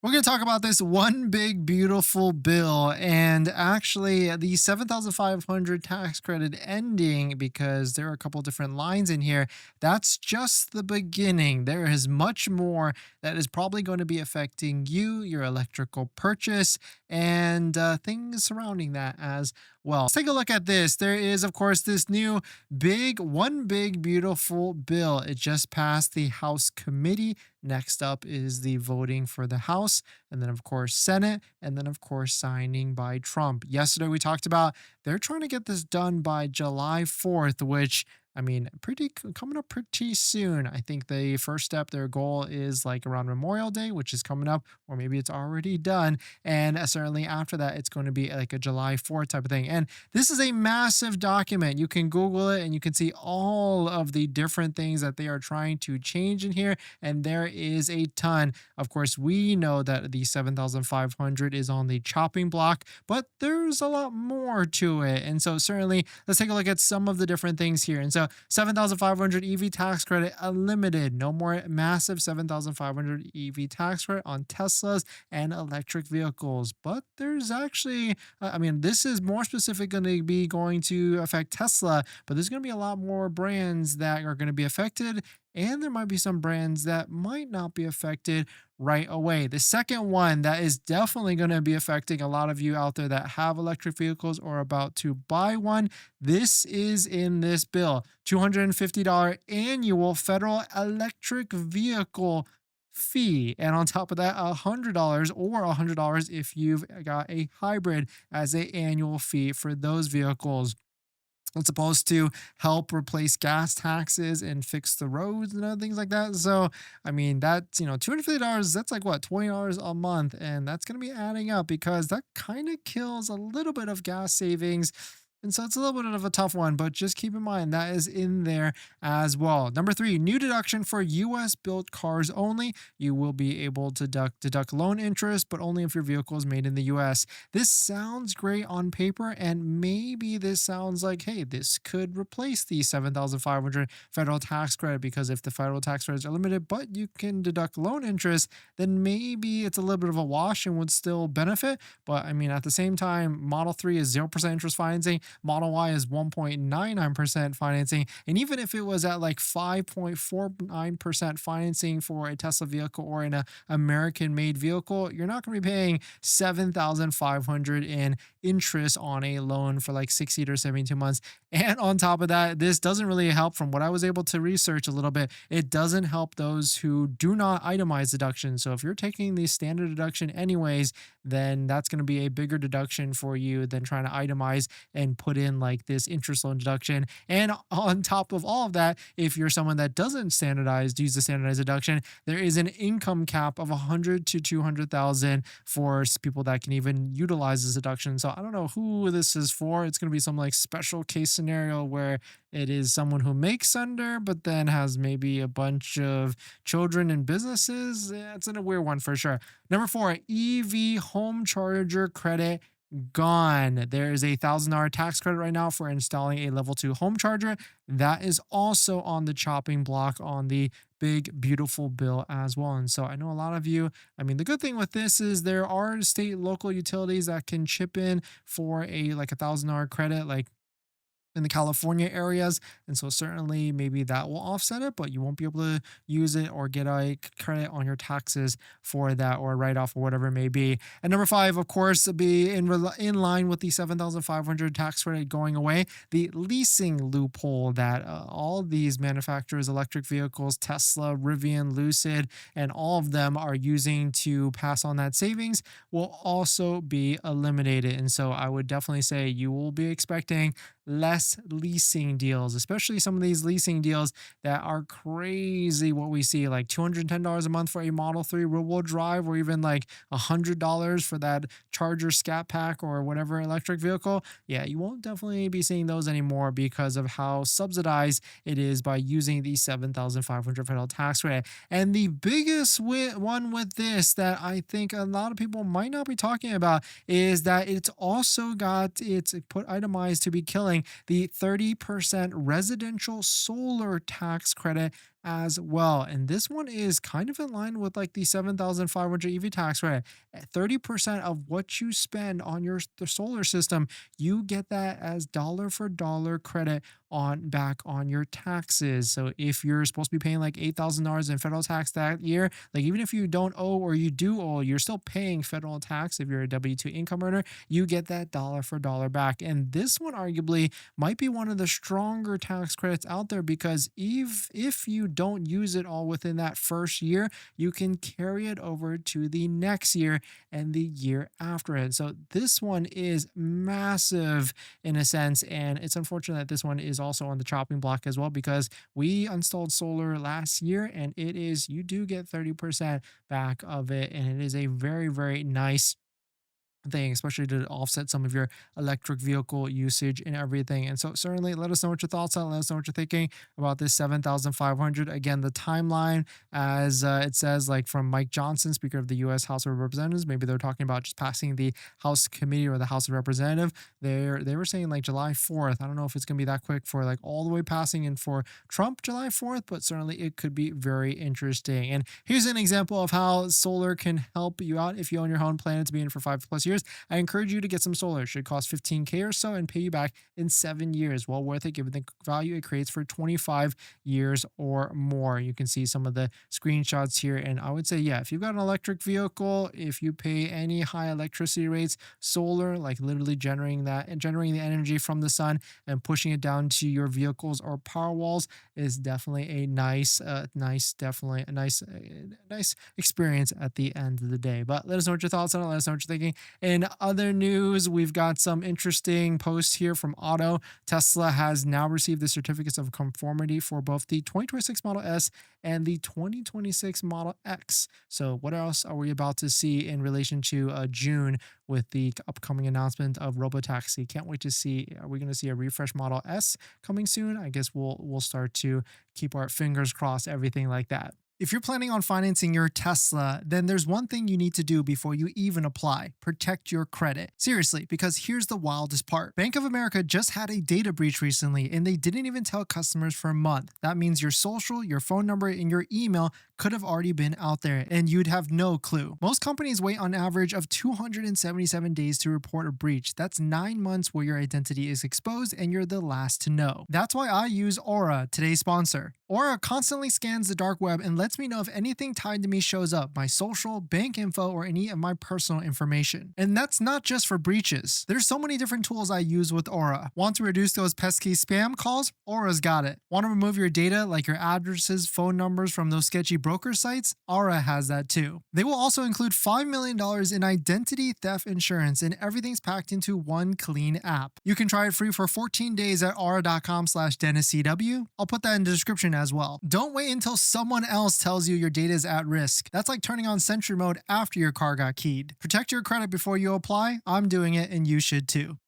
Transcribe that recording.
We're going to talk about this one big beautiful bill and actually the 7,500 tax credit ending because there are a couple different lines in here. That's just the beginning. There is much more that is probably going to be affecting you, your electrical purchase, and things surrounding that as well. Let's take a look at this. There is, of course, this new one big beautiful bill. It just passed the House committee. Next up is the voting for the House, and then, of course, Senate, and then, of course, signing by Trump. Yesterday, we talked about they're trying to get this done by July 4th, which I mean, coming up pretty soon. I think the first step, their goal is like around Memorial Day, which is coming up, or maybe it's already done. And certainly after that, it's going to be like a July 4th type of thing. And this is a massive document. You can Google it and you can see all of the different things that they are trying to change in here. And there is a ton. Of course, we know that the 7,500 is on the chopping block, but there's a lot more to it. And so certainly let's take a look at some of the different things here. And so 7,500 EV tax credit unlimited. No more massive 7,500 EV tax credit on Teslas and electric vehicles. But there's actually, I mean, this is more specific going to be going to affect Tesla, but there's going to be a lot more brands that are going to be affected. And there might be some brands that might not be affected right away. The second one that is definitely going to be affecting a lot of you out there that have electric vehicles or about to buy one. This is in this bill $250 annual federal electric vehicle fee. And on top of that, $100 or $100 if you've got a hybrid as a annual fee for those vehicles. It's supposed to help replace gas taxes and fix the roads and other things like that. So, I mean, that's, $250, that's like what, $20 a month. And that's going to be adding up because that kind of kills a little bit of gas savings. And so it's a little bit of a tough one, but just keep in mind that is in there as well. Number three, new deduction for US built cars only. You will be able to deduct loan interest, but only if your vehicle is made in the US. This sounds great on paper, and maybe this sounds like, hey, this could replace the 7,500 federal tax credit because if the federal tax credits are limited, but you can deduct loan interest, then maybe it's a little bit of a wash and would still benefit. But I mean, at the same time, Model 3 is 0% interest financing. Model Y is 1.99% financing. And even if it was at like 5.49% financing for a Tesla vehicle or an American made vehicle, you're not going to be paying 7,500 in interest on a loan for like 60 to 72 months. And on top of that, this doesn't really help from what I was able to research a little bit. It doesn't help those who do not itemize deduction. So if you're taking the standard deduction anyways, then that's going to be a bigger deduction for you than trying to itemize and put in like this interest loan deduction. And on top of all of that, if you're someone that doesn't use the standardized deduction, there is an income cap of 100 to 200,000 for people that can even utilize this deduction. So I don't know who this is for. It's going to be some like special case scenario where it is someone who makes under, but then has maybe a bunch of children and businesses. It's in a weird one for sure. Number four, EV home charger credit gone. There is $1,000 tax credit right now for installing a level 2 home charger. That is also on the chopping block on the big beautiful bill as well. And so I know a lot of you, I mean, the good thing with this is there are state local utilities that can chip in for a like $1,000 credit, like in the California areas. And so certainly maybe that will offset it, but you won't be able to use it or get a credit on your taxes for that or write off or whatever it may be. And number five, of course, be in line with the 7,500 tax credit going away, the leasing loophole that all these manufacturers, electric vehicles, Tesla, Rivian, Lucid, and all of them are using to pass on that savings will also be eliminated. And so I would definitely say you will be expecting less leasing deals, especially some of these leasing deals that are crazy. What we see, like $210 a month for a Model 3 rear-wheel drive, or even like $100 for that Charger Scat Pack or whatever electric vehicle. Yeah, you won't definitely be seeing those anymore because of how subsidized it is by using the 7,500 federal tax credit. And the biggest one with this that I think a lot of people might not be talking about is that it's also got it's put itemized to be killing the 30% residential solar tax credit as well. And this one is kind of in line with like the 7,500 EV tax credit. At 30% of what you spend on the solar system, you get that as dollar for dollar credit on back on your taxes. So if you're supposed to be paying like $8,000 in federal tax that year, like even if you don't owe or you do owe, you're still paying federal tax. If you're a W-2 income earner, you get that dollar for dollar back. And this one arguably might be one of the stronger tax credits out there, because if you don't use it all within that first year, you can carry it over to the next year and the year after it. So this one is massive in a sense, and it's unfortunate that this one is also on the chopping block as well, because we installed solar last year, and it is, you do get 30% back of it, and it is a very, very nice thing, especially to offset some of your electric vehicle usage and everything. And so certainly let us know what your thoughts are. Let us know what you're thinking about this 7,500. Again, the timeline, as it says, like from Mike Johnson, Speaker of the U.S. House of Representatives, maybe they're talking about just passing the House committee or the House of Representative. They were saying like July 4th. I don't know if it's going to be that quick for like all the way passing and for Trump July 4th, but certainly it could be very interesting. And here's an example of how solar can help you out if you own your home, planning to be in for 5+ years. I encourage you to get some solar. It should cost $15K or so and pay you back in 7 years. Well worth it given the value it creates for 25 years or more. You can see some of the screenshots here. And I would say, yeah, if you've got an electric vehicle, if you pay any high electricity rates, solar, like literally generating the energy from the sun and pushing it down to your vehicles or power walls, is definitely a nice experience at the end of the day. But let us know what your thoughts on it. Let us know what you're thinking. In other news, we've got some interesting posts here from Auto. Tesla has now received the certificates of conformity for both the 2026 Model S and the 2026 Model X. So what else are we about to see in relation to June with the upcoming announcement of Robotaxi? Can't wait to see. Are we going to see a refresh Model S coming soon? I guess we'll start to keep our fingers crossed, everything like that. If you're planning on financing your Tesla, then there's one thing you need to do before you even apply: protect your credit. Seriously, because here's the wildest part. Bank of America just had a data breach recently, and they didn't even tell customers for a month. That means your social, your phone number, and your email could have already been out there, and you'd have no clue. Most companies wait on average of 277 days to report a breach. That's 9 months where your identity is exposed and you're the last to know. That's why I use Aura, today's sponsor. Aura constantly scans the dark web and lets me know if anything tied to me shows up: my social, bank info, or any of my personal information. And that's not just for breaches. There's so many different tools I use with Aura. Want to reduce those pesky spam calls? Aura's got it. Want to remove your data, like your addresses, phone numbers, from those sketchy broker sites? Aura has that too. They will also include $5 million in identity theft insurance, and everything's packed into one clean app. You can try it free for 14 days at aura.com/DennisCW. I'll put that in the description as well. Don't wait until someone else tells you your data is at risk. That's like turning on Sentry mode after your car got keyed. Protect your credit before you apply. I'm doing it, and you should too.